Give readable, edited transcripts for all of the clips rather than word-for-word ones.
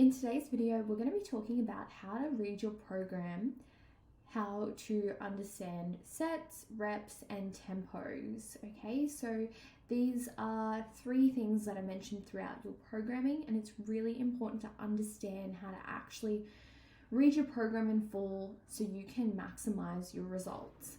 In today's video, we're going to be talking about how to read your program, how to understand sets, reps, and tempos. Okay, so these are three things that I mentioned throughout your programming, and it's really important to understand how to actually read your program in full so you can maximize your results.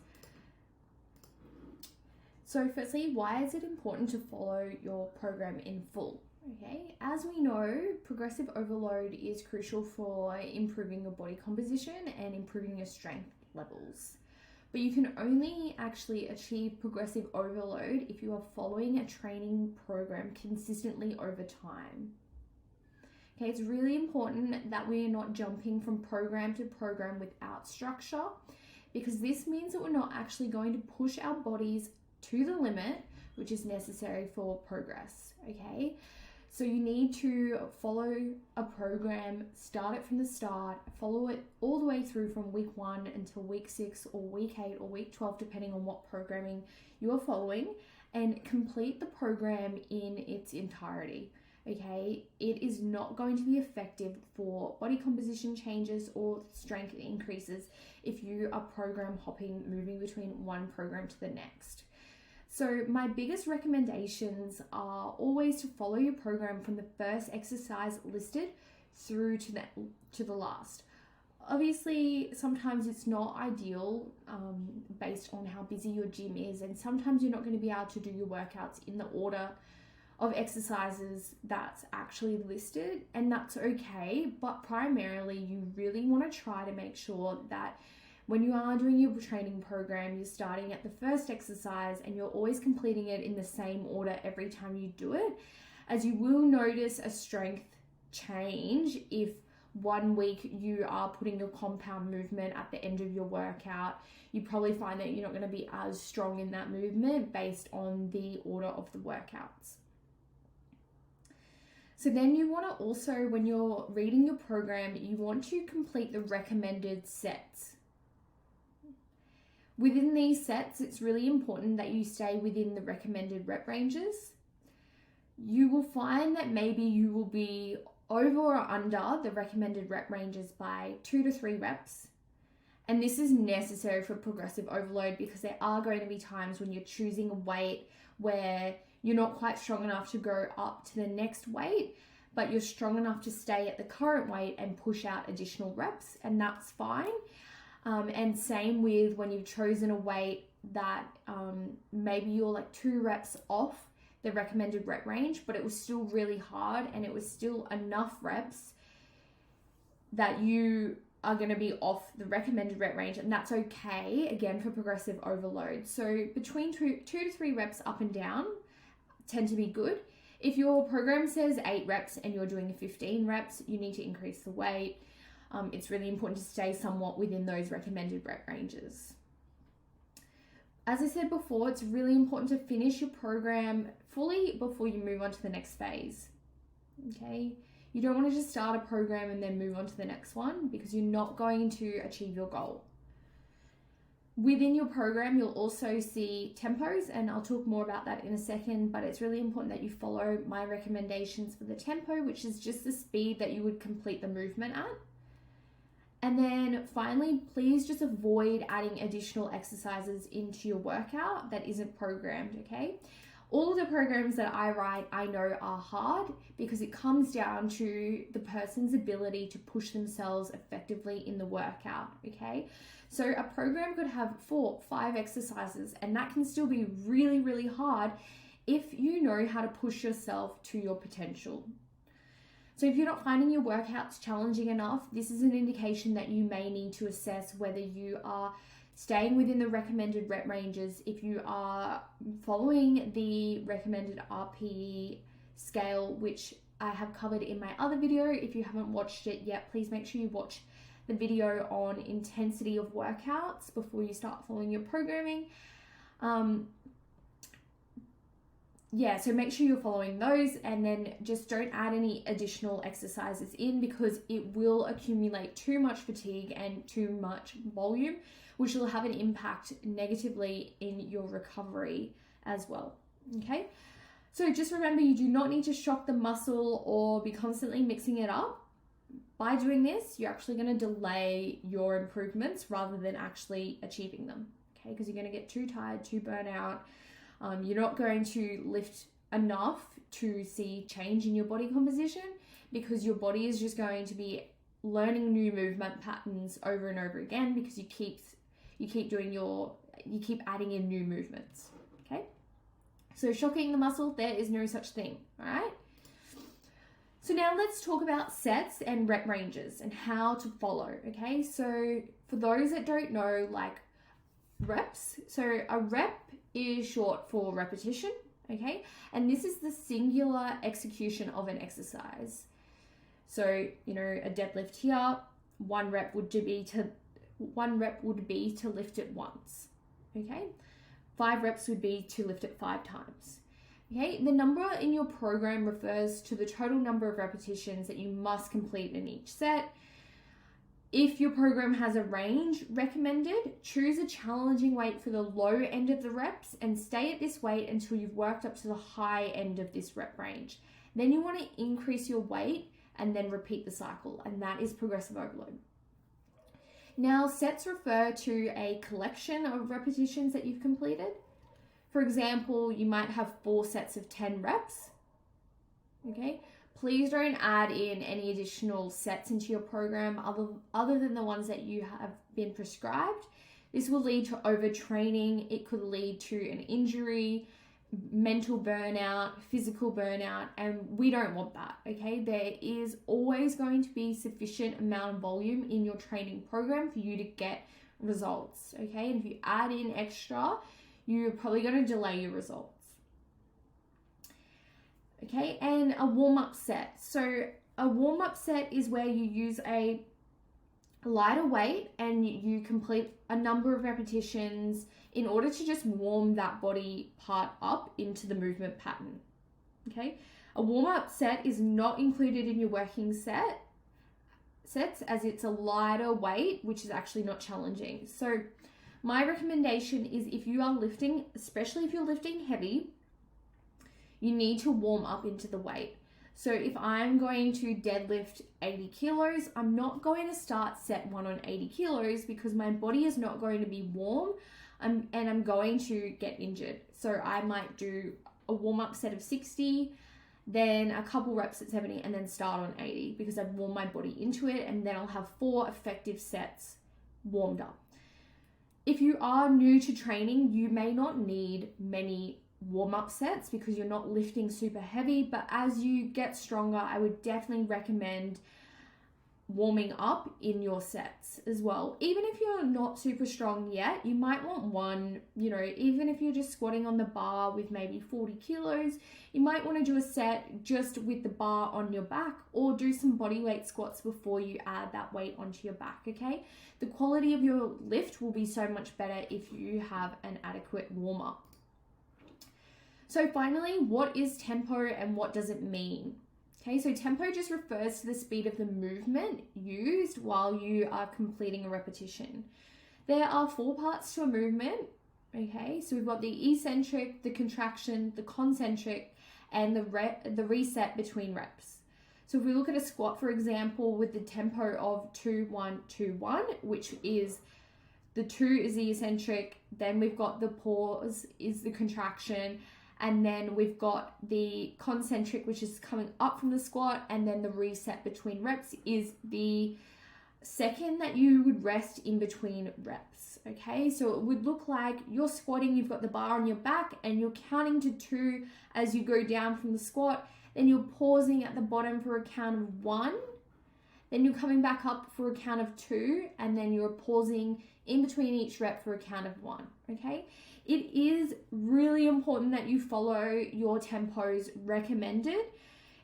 So firstly, why is it important to follow your program in full? Okay, as we know, progressive overload is crucial for improving your body composition and improving your strength levels. But you can only actually achieve progressive overload if you are following a training program consistently over time. Okay, it's really important that we are not jumping from program to program without structure, because this means that we're not actually going to push our bodies to the limit, which is necessary for progress. Okay, so you need to follow a program, start it from the start, follow it all the way through from week 1 until week 6 or week 8 or week 12, depending on what programming you are following, and complete the program in its entirety. Okay, it is not going to be effective for body composition changes or strength increases if you are program hopping, moving between one program to the next. So my biggest recommendations are always to follow your program from the first exercise listed through to the last. Obviously, sometimes it's not ideal based on how busy your gym is, and sometimes you're not going to be able to do your workouts in the order of exercises that's actually listed, and that's okay. But primarily, you really want to try to make sure that when you are doing your training program, you're starting at the first exercise and you're always completing it in the same order every time you do it, as you will notice a strength change if 1 week you are putting your compound movement at the end of your workout. You probably find that you're not going to be as strong in that movement based on the order of the workouts. So then you want to also, when you're reading your program, you want to complete the recommended sets. Within these sets, it's really important that you stay within the recommended rep ranges. You will find that maybe you will be over or under the recommended rep ranges by 2 to 3 reps. And this is necessary for progressive overload, because there are going to be times when you're choosing a weight where you're not quite strong enough to go up to the next weight, but you're strong enough to stay at the current weight and push out additional reps, and that's fine. And same with when you've chosen a weight that maybe you're like 2 reps off the recommended rep range, but it was still really hard and it was still enough reps that you are going to be off the recommended rep range, and that's okay, again, for progressive overload. So between 2 to 3 reps up and down tend to be good. If your program says 8 reps and you're doing 15 reps, you need to increase the weight. It's really important to stay somewhat within those recommended rep ranges. As I said before, it's really important to finish your program fully before you move on to the next phase. Okay? You don't want to just start a program and then move on to the next one, because you're not going to achieve your goal. Within your program, you'll also see tempos, and I'll talk more about that in a second, but it's really important that you follow my recommendations for the tempo, which is just the speed that you would complete the movement at. And then finally, please just avoid adding additional exercises into your workout that isn't programmed, okay? All of the programs that I write, I know are hard, because it comes down to the person's ability to push themselves effectively in the workout, okay? So a program could have 4, 5 exercises, and that can still be really, really hard if you know how to push yourself to your potential. So if you're not finding your workouts challenging enough, this is an indication that you may need to assess whether you are staying within the recommended rep ranges, if you are following the recommended RPE scale, which I have covered in my other video. If you haven't watched it yet, please make sure you watch the video on intensity of workouts before you start following your programming. So make sure you're following those, and then just don't add any additional exercises in, because it will accumulate too much fatigue and too much volume, which will have an impact negatively in your recovery as well. Okay, so just remember, you do not need to shock the muscle or be constantly mixing it up. by doing this, you're actually going to delay your improvements rather than actually achieving them, okay? Because you're going to get too tired, too burnt out. You're not going to lift enough to see change in your body composition because your body is just going to be learning new movement patterns over and over again because you keep adding in new movements, okay? So shocking the muscle, there is no such thing, all right? So now let's talk about sets and rep ranges and how to follow, okay? So for those that don't know, like reps, so a rep is short for repetition, okay? And this is the singular execution of an exercise. So, you know, a deadlift here, one rep would be to lift it once, okay? 5 reps would be to lift it 5 times. Okay, the number in your program refers to the total number of repetitions that you must complete in each set. If your program has a range recommended, choose a challenging weight for the low end of the reps and stay at this weight until you've worked up to the high end of this rep range. Then you want to increase your weight and then repeat the cycle, and that is progressive overload. Now, sets refer to a collection of repetitions that you've completed. For example, you might have 4 sets of 10 reps, okay? Please don't add in any additional sets into your program other than the ones that you have been prescribed. This will lead to overtraining. It could lead to an injury, mental burnout, physical burnout, and we don't want that, okay? There is always going to be sufficient amount of volume in your training program for you to get results, okay? And if you add in extra, you're probably going to delay your results. Okay, and a warm-up set. So a warm-up set is where you use a lighter weight and you complete a number of repetitions in order to just warm that body part up into the movement pattern. Okay, a warm-up set is not included in your working sets as it's a lighter weight, which is actually not challenging. So my recommendation is if you are lifting, especially if you're lifting heavy, you need to warm up into the weight. So if I'm going to deadlift 80 kilos, I'm not going to start set 1 on 80 kilos because my body is not going to be warm and I'm going to get injured. So I might do a warm-up set of 60, then a couple reps at 70 and then start on 80 because I've warmed my body into it, and then I'll have 4 effective sets warmed up. If you are new to training, you may not need many warm-up sets because you're not lifting super heavy, but as you get stronger, I would definitely recommend warming up in your sets as well. Even if you're not super strong yet, you might want one, you know, even if you're just squatting on the bar with maybe 40 kilos, you might want to do a set just with the bar on your back, or do some body weight squats before you add that weight onto your back, okay? The quality of your lift will be so much better if you have an adequate warm-up. So finally, what is tempo and what does it mean? Okay, so tempo just refers to the speed of the movement used while you are completing a repetition. There are 4 parts to a movement, okay? So we've got the eccentric, the contraction, the concentric, and the reset between reps. So if we look at a squat, for example, with the tempo of 2-1-2-1, which is the 2 is the eccentric, then we've got the pause is the contraction, and then we've got the concentric, which is coming up from the squat, and then the reset between reps is the second that you would rest in between reps, okay? So it would look like you're squatting, you've got the bar on your back, and you're counting to 2 as you go down from the squat, then you're pausing at the bottom for a count of 1, then you're coming back up for a count of 2, and then you're pausing in between each rep for a count of 1, okay? It is really important that you follow your tempos recommended.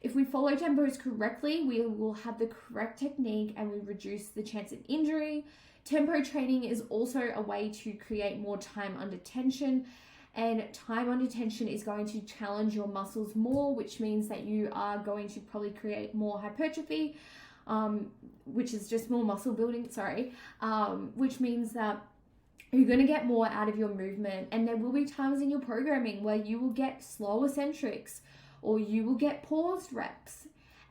If we follow tempos correctly, we will have the correct technique and we reduce the chance of injury. Tempo training is also a way to create more time under tension, and time under tension is going to challenge your muscles more, which means that you are going to probably create more hypertrophy, which is just more muscle building, which means that you're going to get more out of your movement, and there will be times in your programming where you will get slow eccentrics or you will get paused reps,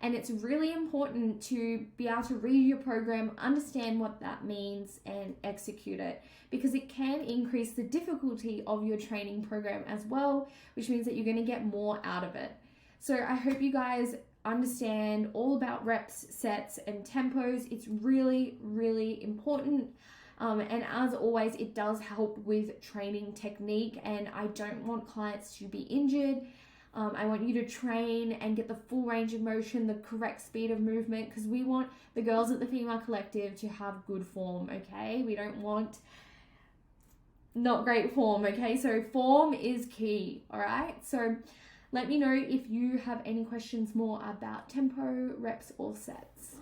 And it's really important to be able to read your program, understand what that means, and execute it, because it can increase the difficulty of your training program as well, which means that you're going to get more out of it. So I hope you guys understand all about reps, sets, and tempos. It's really, really important. And as always, it does help with training technique, and I don't want clients to be injured. I want you to train and get the full range of motion, the correct speed of movement, because we want the girls at the Female Collective to have good form, okay? We don't want not great form, okay? So form is key, all right? So let me know if you have any questions more about tempo, reps, or sets.